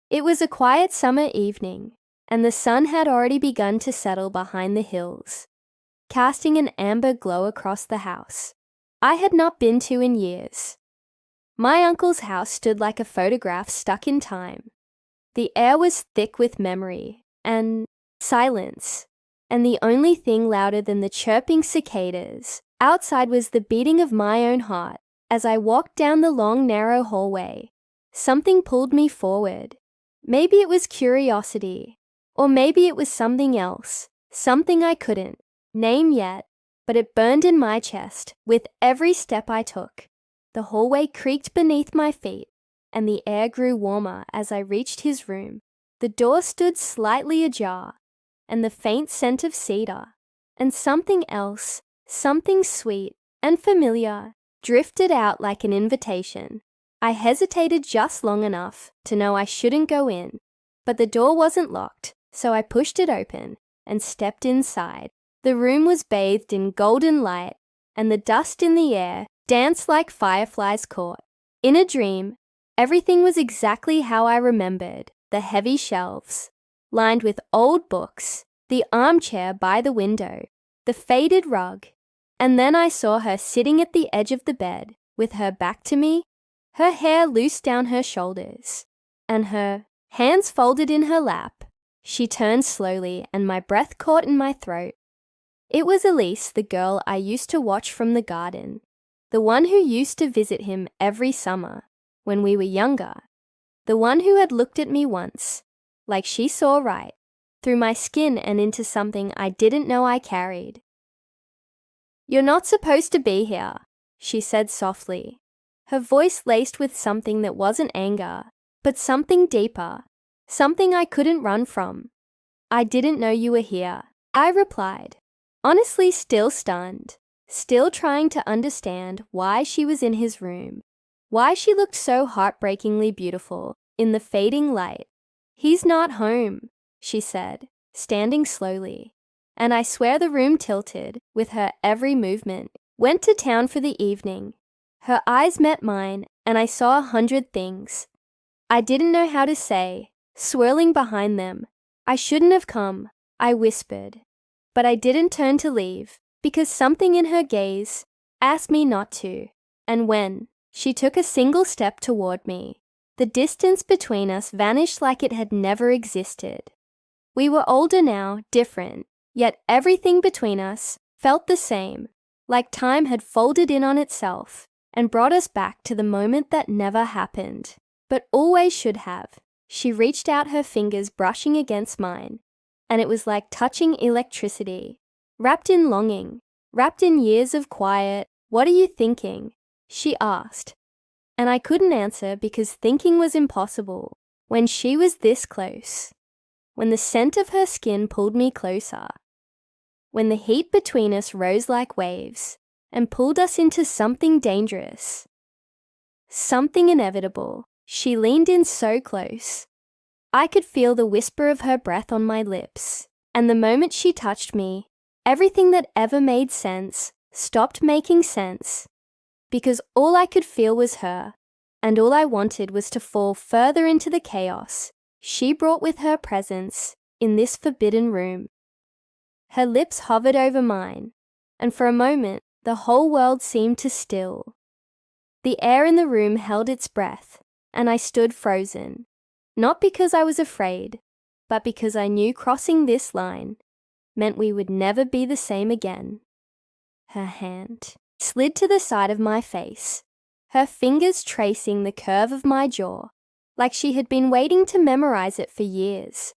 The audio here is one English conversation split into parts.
It was a quiet summer evening, and the sun had already begun to settle behind the hills, casting an amber glow across the house I had not been to in years. My uncle's house stood like a photograph stuck in time. The air was thick with memory and silence, and the only thing louder than the chirping cicadas outside was the beating of my own heart. As I walked down the long, narrow hallway, something pulled me forward. Maybe it was curiosity, or maybe it was something else, something I couldn't name yet, but it burned in my chest with every step I took. The hallway creaked beneath my feet, and the air grew warmer as I reached his room. The door stood slightly ajar, and the faint scent of cedar, and something else, something sweet and familiar, drifted out like an invitation. I hesitated just long enough to know I shouldn't go in, but the door wasn't locked, so I pushed it open and stepped inside. The room was bathed in golden light, and the dust in the air danced like fireflies caught. In a dream, everything was exactly how I remembered: the heavy shelves, lined with old books, the armchair by the window, the faded rug, and then I saw her sitting at the edge of the bed, with her back to me, her hair loose down her shoulders, and her hands folded in her lap. She turned slowly, and my breath caught in my throat. It was Elise, the girl I used to watch from the garden, the one who used to visit him every summer when we were younger, the one who had looked at me once, like she saw right through my skin and into something I didn't know I carried. "You're not supposed to be here," she said softly, her voice laced with something that wasn't anger, but something deeper, something I couldn't run from. "I didn't know you were here," I replied, honestly still stunned, still trying to understand why she was in his room, why she looked so heartbreakingly beautiful in the fading light. "He's not home," she said, standing slowly, and I swear the room tilted with her every movement. "Went to town for the evening." Her eyes met mine, and I saw 100 things I didn't know how to say, swirling behind them. "I shouldn't have come," I whispered, but I didn't turn to leave, because something in her gaze asked me not to. And when she took a single step toward me, the distance between us vanished like it had never existed. We were older now, different, yet everything between us felt the same, like time had folded in on itself and brought us back to the moment that never happened, but always should have. She reached out, her fingers brushing against mine, and it was like touching electricity, wrapped in longing, wrapped in years of quiet. "What are you thinking?" she asked, and I couldn't answer because thinking was impossible when she was this close, when the scent of her skin pulled me closer, when the heat between us rose like waves and pulled us into something dangerous, something inevitable. She leaned in so close. I could feel the whisper of her breath on my lips, and the moment she touched me, everything that ever made sense stopped making sense, because all I could feel was her, and all I wanted was to fall further into the chaos she brought with her presence in this forbidden room. Her lips hovered over mine, and for a moment the whole world seemed to still. The air in the room held its breath, and I stood frozen, not because I was afraid, but because I knew crossing this line meant we would never be the same again. Her hand slid to the side of my face, her fingers tracing the curve of my jaw, like she had been waiting to memorize it for years.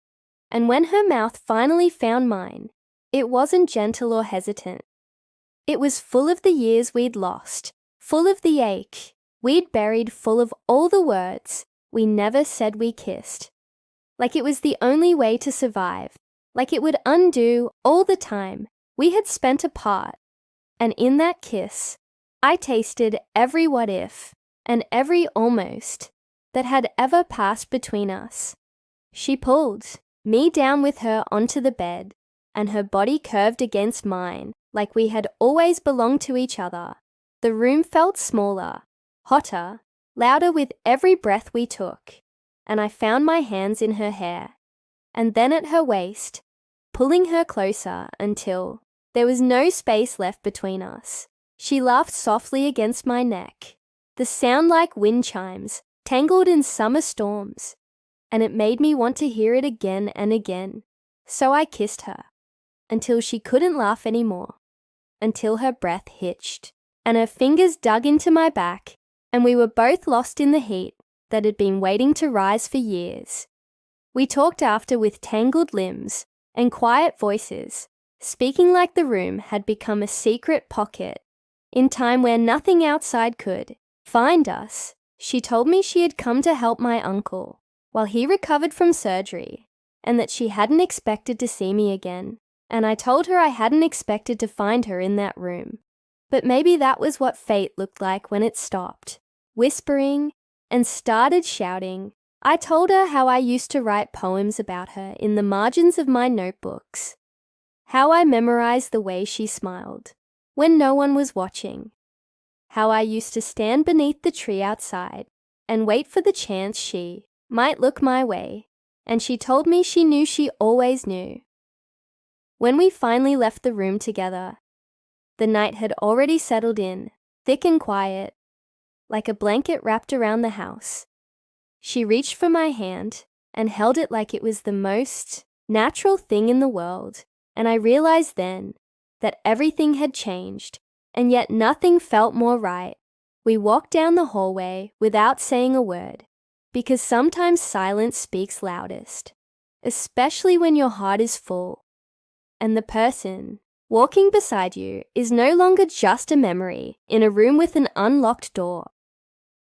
And when her mouth finally found mine, it wasn't gentle or hesitant. It was full of the years we'd lost, full of the ache we'd buried, full of all the words we never said we kissed. Like it was the only way to survive, like it would undo all the time we had spent apart. And in that kiss, I tasted every what if and every almost that had ever passed between us. She pulled me down with her onto the bed, and her body curved against mine like we had always belonged to each other. The room felt smaller, hotter, louder with every breath we took, and I found my hands in her hair, and then at her waist, pulling her closer until there was no space left between us. She laughed softly against my neck, the sound like wind chimes, tangled in summer storms, and it made me want to hear it again and again. So I kissed her, until she couldn't laugh anymore, until her breath hitched, and her fingers dug into my back, and we were both lost in the heat that had been waiting to rise for years. We talked after with tangled limbs and quiet voices, speaking like the room had become a secret pocket in time where nothing outside could find us. She told me she had come to help my uncle while he recovered from surgery, and that she hadn't expected to see me again. And I told her I hadn't expected to find her in that room. But maybe that was what fate looked like when it stopped, whispering, and started shouting. I told her how I used to write poems about her in the margins of my notebooks, how I memorized the way she smiled when no one was watching, how I used to stand beneath the tree outside and wait for the chance she might look my way, and she told me she knew she always knew. When we finally left the room together, the night had already settled in, thick and quiet, like a blanket wrapped around the house. She reached for my hand and held it like it was the most natural thing in the world, and I realized then that everything had changed, and yet nothing felt more right. We walked down the hallway without saying a word, because sometimes silence speaks loudest, especially when your heart is full, and the person walking beside you is no longer just a memory in a room with an unlocked door.